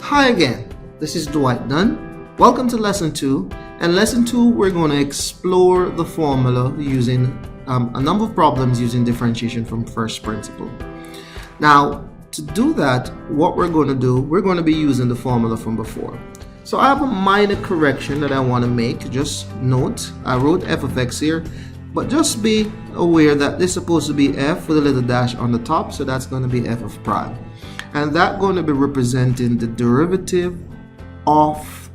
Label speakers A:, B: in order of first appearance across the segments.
A: Hi again, this is Dwight Dunn. Welcome to Lesson 2. And Lesson 2, we're going to explore the formula using a number of problems using differentiation from first principle. Now, to do that, what we're going to do, we're going to be using the formula from before. So I have a minor correction that I want to make. Just note, I wrote f of x here, but just be aware that this is supposed to be f with a little dash on the top, so that's going to be f of prime. And that's going to be representing the derivative of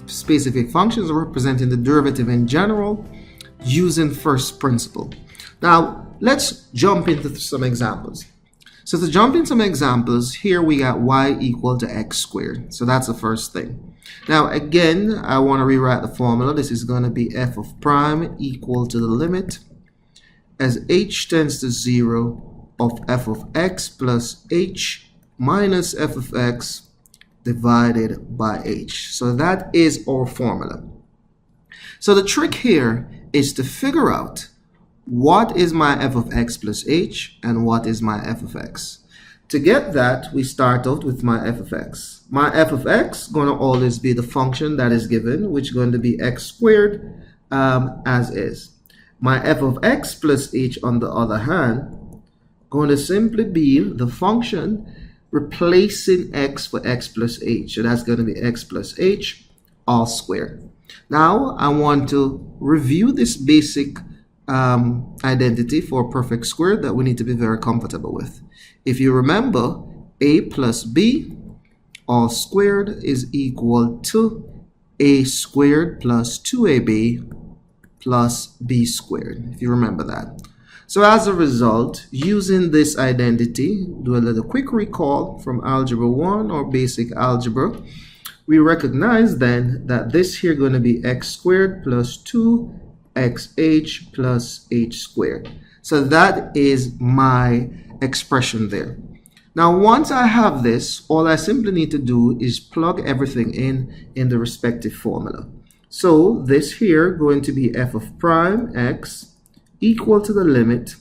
A: specific functions, or representing the derivative in general using first principle. Now, let's jump into some examples. So to jump in some examples, here we got y equal to x squared. So that's the first thing. Now, again, I want to rewrite the formula. This is going to be f of prime equal to the limit as h tends to 0 of f of x plus h minus f of x divided by h. So that is our formula. So the trick here is to figure out what is my f of x plus h and what is my f of x. To get that, we start out with my f of x. My f of x going to always be the function that is given, which is going to be x squared as is. My f of x plus h, on the other hand, going to simply be the function replacing x for x plus h. So that's going to be x plus h all squared. Now I want to review this basic identity for perfect square that we need to be very comfortable with. If you remember, a plus b all squared is equal to a squared plus 2ab plus b squared, if you remember that. So as a result, using this identity, do a little quick recall from Algebra 1 or basic algebra, we recognize then that this here going to be x squared plus 2xh plus h squared. So that is my expression there. Now, once I have this, all I simply need to do is plug everything in the respective formula. So this here going to be f of prime x equal to the limit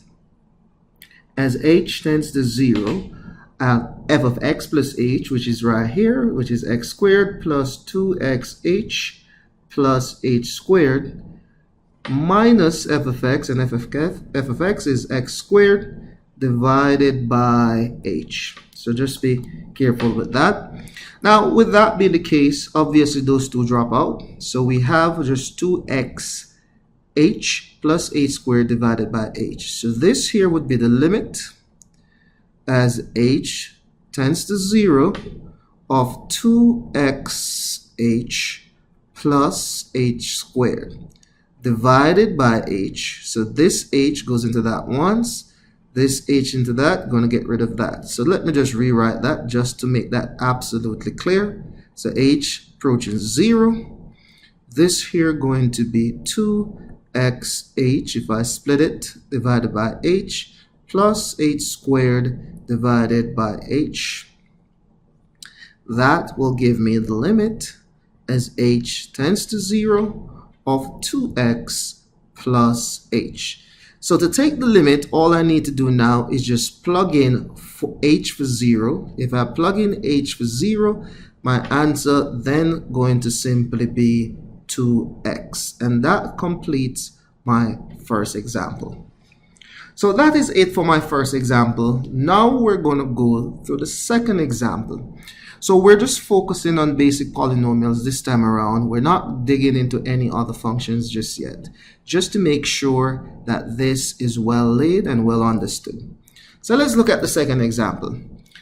A: as h tends to 0 f of x plus h, which is right here, which is x squared plus 2xh plus h squared minus f of x, and f of x is x squared divided by h. So just be careful with that. Now, with that being the case, obviously those two drop out. So we have just 2x h plus h squared divided by h. So this here would be the limit as h tends to 0 of 2xh plus h squared divided by h. So this h goes into that once, this h into that, going to get rid of that. So let me just rewrite that just to make that absolutely clear. So h approaching 0. This here going to be 2xh, if I split it, divided by h, plus h squared divided by h. That will give me the limit as h tends to 0 of 2x plus h. So to take the limit, all I need to do now is just plug in for h for 0. If I plug in h for 0, my answer then going to simply be 2x, and that completes my first example. So that is it for my first example. Now we're going to go through the second example. So we're just focusing on basic polynomials this time around. We're not digging into any other functions just yet, just to make sure that this is well laid and well understood. So let's look at the second example.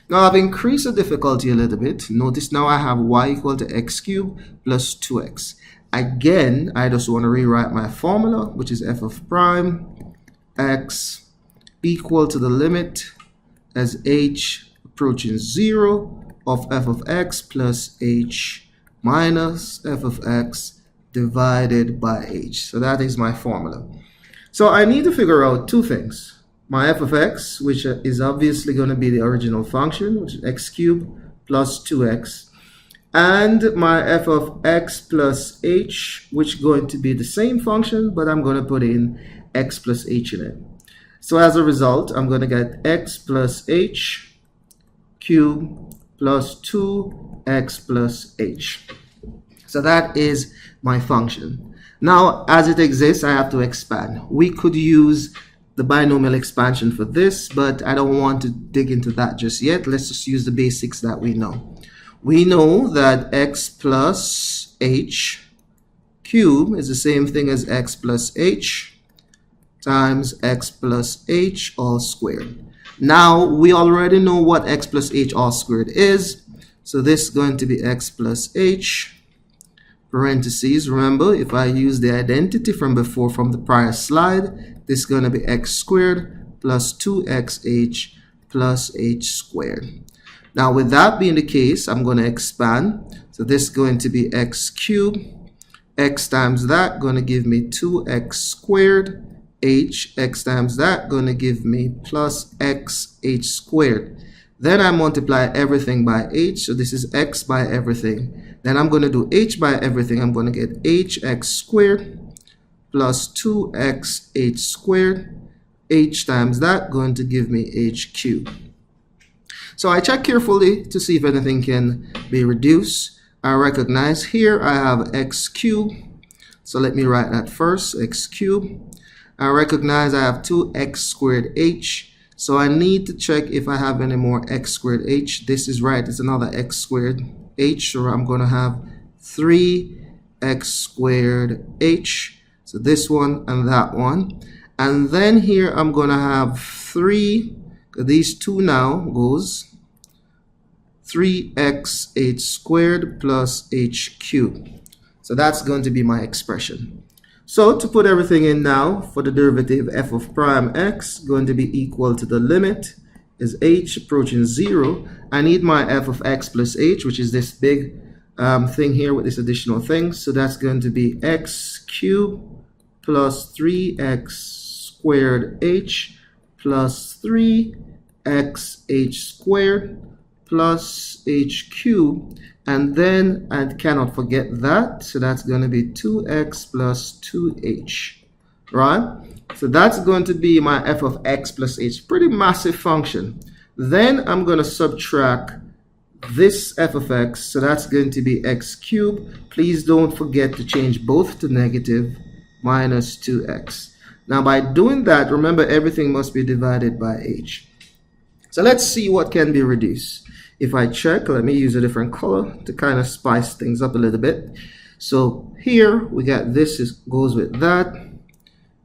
A: Now I've increased the difficulty a little bit. Notice now I have y equal to x cubed plus 2x. Again, I just want to rewrite my formula, which is f of prime x equal to the limit as h approaching 0 of f of x plus h minus f of x divided by h. So that is my formula. So I need to figure out two things. My f of x, which is obviously going to be the original function, which is x cubed plus 2x. And my f of x plus h, which is going to be the same function, but I'm going to put in x plus h in it. So as a result, I'm going to get x plus h cubed plus 2x plus h. So that is my function. Now, as it exists, I have to expand. We could use the binomial expansion for this, but I don't want to dig into that just yet. Let's just use the basics that we know. We know that x plus h cubed is the same thing as x plus h times x plus h all squared. Now, we already know what x plus h all squared is. So this is going to be x plus h, parentheses. Remember, if I use the identity from before from the prior slide, this is going to be x squared plus 2xh plus h squared. Now, with that being the case, I'm going to expand. So this is going to be x cubed. X times that going to give me 2x squared. X times that going to give me plus x h squared. Then I multiply everything by h, so this is x by everything. Then I'm going to do h by everything. I'm going to get hx squared plus 2x h squared. H times that going to give me h cubed. So I check carefully to see if anything can be reduced. I recognize here I have x cubed. So let me write that first, x cubed. I recognize I have 2x squared h. So I need to check if I have any more x squared h. This is right, it's another x squared h. So I'm going to have 3x squared h. So this one and that one. And then here I'm going to have 3, these two now goes 3x h squared plus h cubed. So that's going to be my expression. So to put everything in now, for the derivative f of prime x going to be equal to the limit is h approaching 0. I need my f of x plus h, which is this big thing here with this additional thing. So that's going to be x cubed plus 3x squared h plus 3x h squared plus h cubed. And then I cannot forget that, so that's going to be 2x plus 2h, right? So that's going to be my f of x plus h, pretty massive function. Then I'm going to subtract this f of x, so that's going to be x cubed. Please don't forget to change both to negative minus 2x. Now by doing that, remember everything must be divided by h. So let's see what can be reduced. If I check, let me use a different color to kind of spice things up a little bit. So here we got this goes with that.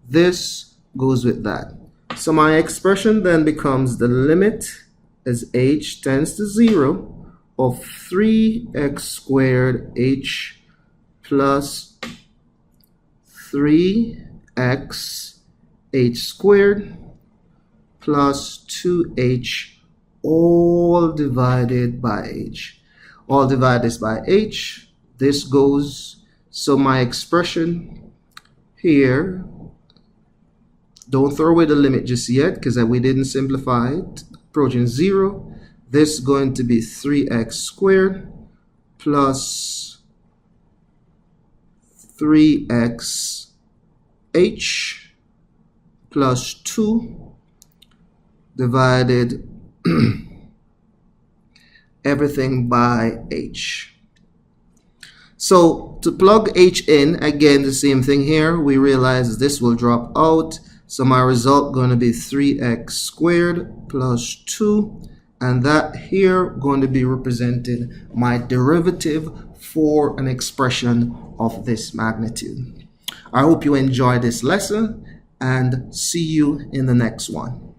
A: This goes with that. So my expression then becomes the limit as h tends to 0 of 3x squared h plus 3x h squared plus 2h all divided by h. All divided by h. This goes. So my expression here, don't throw away the limit just yet because we didn't simplify it. Approaching 0. This is going to be 3x squared plus 3x h plus 2 divided everything by h. So to plug h in, again the same thing here, we realize this will drop out. So my result going to be 3x squared plus 2, and that here going to be representing my derivative for an expression of this magnitude. I hope you enjoyed this lesson and see you in the next one.